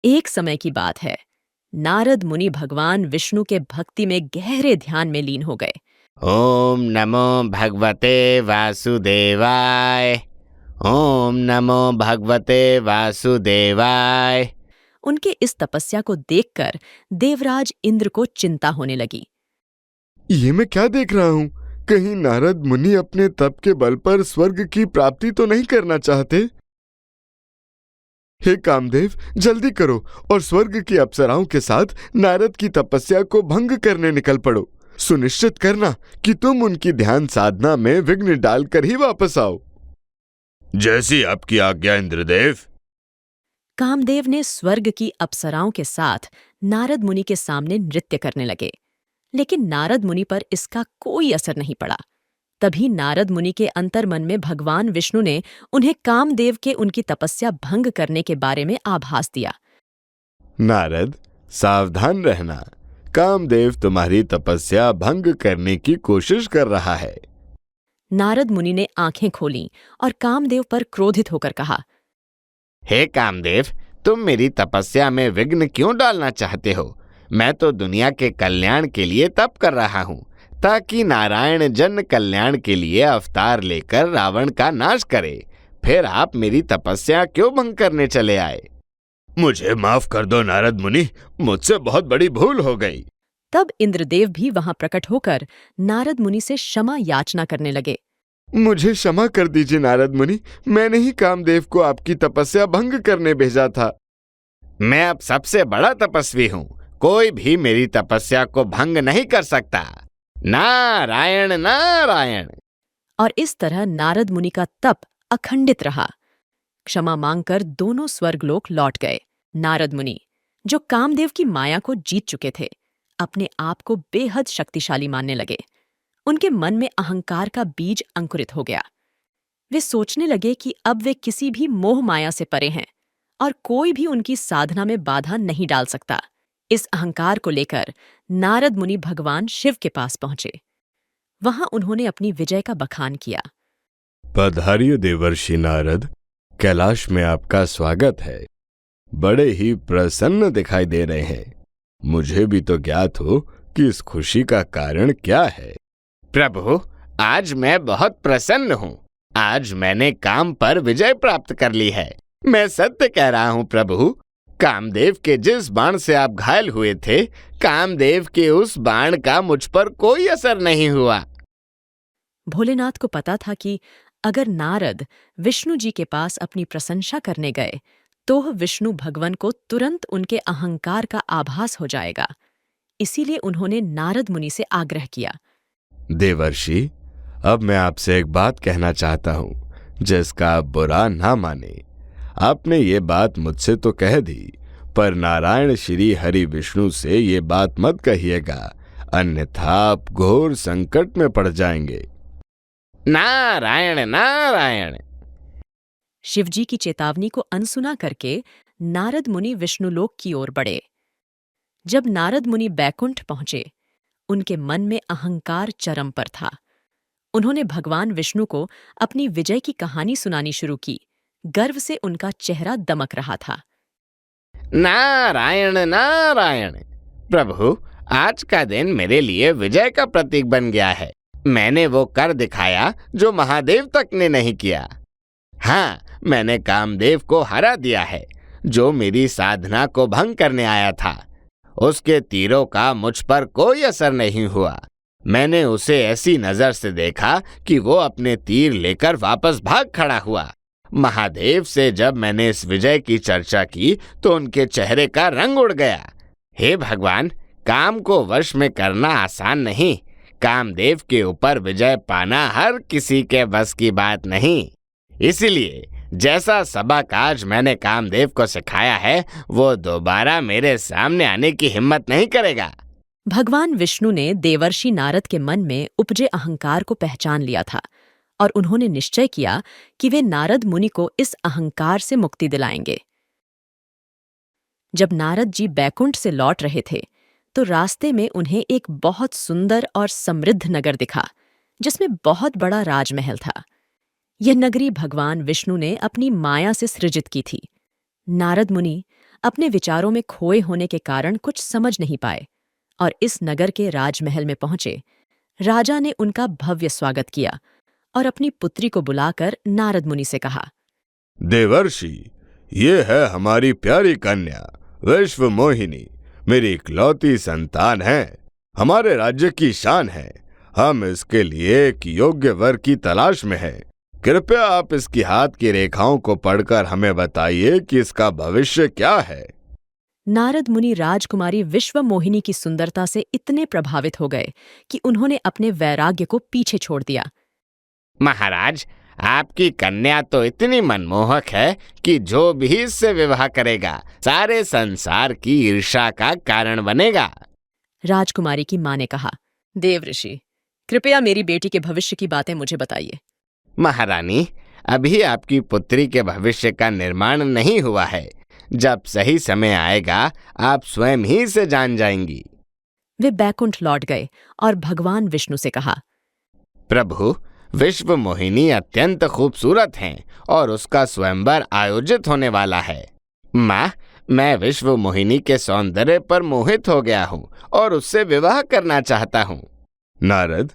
एक समय की बात है। नारद मुनि भगवान विष्णु के भक्ति में गहरे ध्यान में लीन हो गए। ओम नमो भगवते वासुदेवाय। ओम नमो भगवते वासुदेवाय। उनके इस तपस्या को देखकर देवराज इंद्र को चिंता होने लगी। ये मैं क्या देख रहा हूँ? कहीं नारद मुनि अपने तप के बल पर स्वर्ग की प्राप्ति तो नहीं करना चाहते? हे कामदेव, जल्दी करो और स्वर्ग की अप्सराओं के साथ नारद की तपस्या को भंग करने निकल पड़ो। सुनिश्चित करना कि तुम उनकी ध्यान साधना में विघ्न डालकर ही वापस आओ। जैसी आपकी आज्ञा इंद्रदेव। कामदेव ने स्वर्ग की अप्सराओं के साथ नारद मुनि के सामने नृत्य करने लगे, लेकिन नारद मुनि पर इसका कोई असर नहीं पड़ा। तभी नारद मुनि के अंतर्मन में भगवान विष्णु ने उन्हें कामदेव के उनकी तपस्या भंग करने के बारे में आभास दिया। नारद, सावधान रहना। कामदेव तुम्हारी तपस्या भंग करने की कोशिश कर रहा है। नारद मुनि ने आंखें खोलीं और कामदेव पर क्रोधित होकर कहा, हे कामदेव, तुम मेरी तपस्या में विघ्न क्यों डालना चाहते हो? मैं तो दुनिया के कल्याण के लिए तप कर रहा हूँ, ताकि नारायण जन कल्याण के लिए अवतार लेकर रावण का नाश करे। फिर आप मेरी तपस्या क्यों भंग करने चले आए? मुझे माफ कर दो नारद मुनि, मुझसे बहुत बड़ी भूल हो गई। तब इंद्रदेव भी वहां प्रकट होकर नारद मुनि से क्षमा याचना करने लगे। मुझे क्षमा कर दीजिए नारद मुनि, मैंने ही कामदेव को आपकी तपस्या भंग करने भेजा था। मैं अब सबसे बड़ा तपस्वी हूँ, कोई भी मेरी तपस्या को भंग नहीं कर सकता। नारायण नारायण। और इस तरह नारद मुनि का तप अखंडित रहा। क्षमा मांगकर दोनों स्वर्गलोक लौट गए। नारद मुनि, जो कामदेव की माया को जीत चुके थे, अपने आप को बेहद शक्तिशाली मानने लगे। उनके मन में अहंकार का बीज अंकुरित हो गया। वे सोचने लगे कि अब वे किसी भी मोह माया से परे हैं और कोई भी उनकी साधना में बाधा नहीं डाल सकता। इस अहंकार को लेकर नारद मुनि भगवान शिव के पास पहुंचे। वहां उन्होंने अपनी विजय का बखान किया। पधारिए देवर्षि नारद, कैलाश में आपका स्वागत है। बड़े ही प्रसन्न दिखाई दे रहे हैं। मुझे भी तो ज्ञात हो कि इस खुशी का कारण क्या है। प्रभु, आज मैं बहुत प्रसन्न हूँ। आज मैंने काम पर विजय प्राप्त कर ली है। मैं सत्य कह रहा हूँ प्रभु। कामदेव के जिस बाण से आप घायल हुए थे, कामदेव के उस बाण का मुझ पर कोई असर नहीं हुआ। भोलेनाथ को पता था कि अगर नारद विष्णु जी के पास अपनी प्रशंसा करने गए तो विष्णु भगवान को तुरंत उनके अहंकार का आभास हो जाएगा। इसीलिए उन्होंने नारद मुनि से आग्रह किया। देवर्षि, अब मैं आपसे एक बात कहना चाहता हूं, जिसका आप बुरा ना माने। आपने ये बात मुझसे तो कह दी, पर नारायण श्री हरि विष्णु से ये बात मत कहिएगा, अन्यथा आप घोर संकट में पड़ जाएंगे। नारायण नारायण। शिवजी की चेतावनी को अनसुना करके नारद मुनि विष्णुलोक की ओर बढ़े। जब नारद मुनि बैकुंठ पहुंचे, उनके मन में अहंकार चरम पर था। उन्होंने भगवान विष्णु को अपनी विजय की कहानी सुनानी शुरू की। गर्व से उनका चेहरा दमक रहा था। नारायण नारायण। प्रभु, आज का दिन मेरे लिए विजय का प्रतीक बन गया है। मैंने वो कर दिखाया जो महादेव तक ने नहीं किया। हाँ, मैंने कामदेव को हरा दिया है, जो मेरी साधना को भंग करने आया था। उसके तीरों का मुझ पर कोई असर नहीं हुआ। मैंने उसे ऐसी नजर से देखा कि वो अपने तीर लेकर वापस भाग खड़ा हुआ। महादेव से जब मैंने इस विजय की चर्चा की तो उनके चेहरे का रंग उड़ गया। हे भगवान, काम को वश में करना आसान नहीं। कामदेव के ऊपर विजय पाना हर किसी के बस की बात नहीं। इसलिए जैसा सबक आज मैंने कामदेव को सिखाया है, वो दोबारा मेरे सामने आने की हिम्मत नहीं करेगा। भगवान विष्णु ने देवर्षि नारद के मन में उपजे अहंकार को पहचान लिया था और उन्होंने निश्चय किया कि वे नारद मुनि को इस अहंकार से मुक्ति दिलाएंगे। जब नारद जी बैकुंठ से लौट रहे थे तो रास्ते में उन्हें एक बहुत सुंदर और समृद्ध नगर दिखा, जिसमें बहुत बड़ा राजमहल था। यह नगरी भगवान विष्णु ने अपनी माया से सृजित की थी। नारद मुनि अपने विचारों में खोए होने के कारण कुछ समझ नहीं पाए और इस नगर के राजमहल में पहुंचे। राजा ने उनका भव्य स्वागत किया और अपनी पुत्री को बुलाकर नारद मुनि से कहा, देवर्षि, ये है हमारी प्यारी कन्या विश्व मोहिनी, मेरी इकलौती संतान है, हमारे राज्य की शान है। हम इसके लिए एक योग्य वर की तलाश में हैं। कृपया आप इसकी हाथ की रेखाओं को पढ़कर हमें बताइए कि इसका भविष्य क्या है। नारद मुनि राजकुमारी विश्व मोहिनी की सुंदरता से इतने प्रभावित हो गए कि उन्होंने अपने वैराग्य को पीछे छोड़ दिया। महाराज, आपकी कन्या तो इतनी मनमोहक है कि जो भी इससे विवाह करेगा सारे संसार की ईर्ष्या का कारण बनेगा। राजकुमारी की मां ने कहा, देवऋषि, कृपया मेरी बेटी के भविष्य की बातें मुझे बताइए। महारानी, अभी आपकी पुत्री के भविष्य का निर्माण नहीं हुआ है। जब सही समय आएगा आप स्वयं ही इसे जान जाएंगी। वे बैकुंठ लौट गए और भगवान विष्णु से कहा, प्रभु, विश्व मोहिनी अत्यंत खूबसूरत हैं और उसका स्वयंवर आयोजित होने वाला है। माँ, मैं विश्व मोहिनी के सौंदर्य पर मोहित हो गया हूँ और उससे विवाह करना चाहता हूँ। नारद,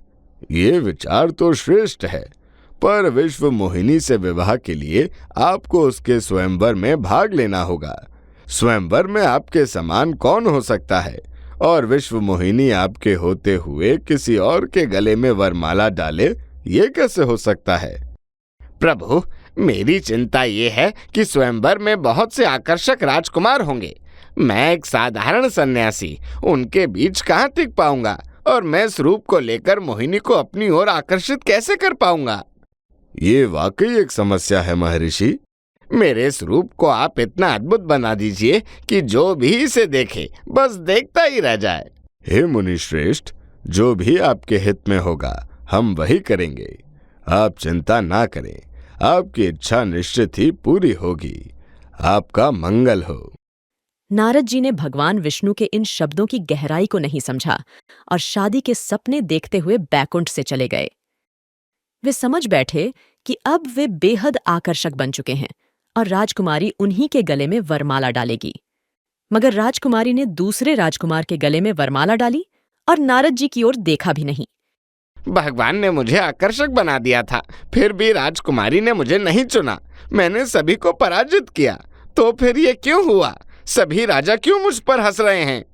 ये विचार तो श्रेष्ठ है, पर विश्व मोहिनी से विवाह के लिए आपको उसके स्वयंवर में भाग लेना होगा। स्वयंवर में आपके समान कौन हो सकता है, और विश्व मोहिनी आपके होते हुए किसी और के गले में वरमाला डाले, ये कैसे हो सकता है? प्रभु, मेरी चिंता ये है कि स्वयंवर में बहुत से आकर्षक राजकुमार होंगे। मैं एक साधारण सन्यासी उनके बीच कहाँ टिक पाऊंगा, और मैं इस रूप को लेकर मोहिनी को अपनी ओर आकर्षित कैसे कर पाऊंगा? ये वाकई एक समस्या है महर्षि। मेरे इस रूप को आप इतना अद्भुत बना दीजिए कि जो भी इसे देखे बस देखता ही रह जाए। हे मुनि श्रेष्ठ, जो भी आपके हित में होगा हम वही करेंगे। आप चिंता ना करें, आपकी इच्छा निश्चित ही पूरी होगी। आपका मंगल हो। नारद जी ने भगवान विष्णु के इन शब्दों की गहराई को नहीं समझा और शादी के सपने देखते हुए बैकुंठ से चले गए। वे समझ बैठे कि अब वे बेहद आकर्षक बन चुके हैं और राजकुमारी उन्हीं के गले में वरमाला डालेगी। मगर राजकुमारी ने दूसरे राजकुमार के गले में वरमाला डाली और नारद जी की ओर देखा भी नहीं। भगवान ने मुझे आकर्षक बना दिया था, फिर भी राजकुमारी ने मुझे नहीं चुना। मैंने सभी को पराजित किया, तो फिर ये क्यों हुआ? सभी राजा क्यों मुझ पर हंस रहे हैं?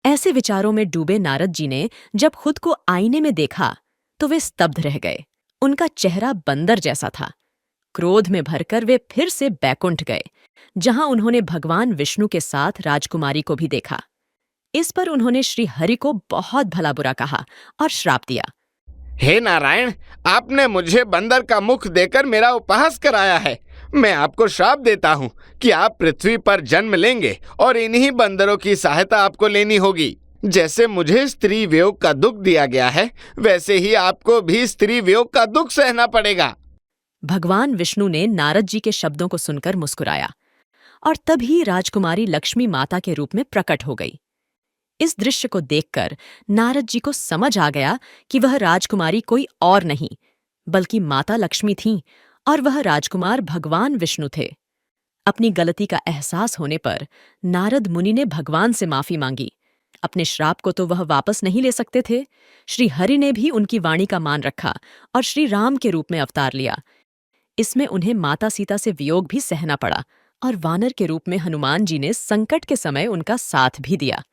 ऐसे विचारों में डूबे नारद जी ने जब खुद को आईने में देखा तो वे स्तब्ध रह गए। उनका चेहरा बंदर जैसा था। क्रोध में भरकर वे फिर से बैकुंठ गए, जहां उन्होंने भगवान विष्णु के साथ राजकुमारी को भी देखा। इस पर उन्होंने श्री हरि को बहुत भला बुरा कहा और श्राप दिया। हे नारायण, आपने मुझे बंदर का मुख देकर मेरा उपहास कराया है। मैं आपको श्राप देता हूँ कि आप पृथ्वी पर जन्म लेंगे और इन्हीं बंदरों की सहायता आपको लेनी होगी। जैसे मुझे स्त्री वियोग का दुख दिया गया है, वैसे ही आपको भी स्त्री वियोग का दुख सहना पड़ेगा। भगवान विष्णु ने नारद जी के शब्दों को सुनकर मुस्कुराया और तभी राजकुमारी लक्ष्मी माता के रूप में प्रकट हो गई। इस दृश्य को देखकर नारद जी को समझ आ गया कि वह राजकुमारी कोई और नहीं बल्कि माता लक्ष्मी थीं और वह राजकुमार भगवान विष्णु थे। अपनी गलती का एहसास होने पर नारद मुनि ने भगवान से माफी मांगी। अपने श्राप को तो वह वापस नहीं ले सकते थे। श्री हरि ने भी उनकी वाणी का मान रखा और श्री राम के रूप में अवतार लिया। इसमें उन्हें माता सीता से वियोग भी सहना पड़ा और वानर के रूप में हनुमान जी ने संकट के समय उनका साथ भी दिया।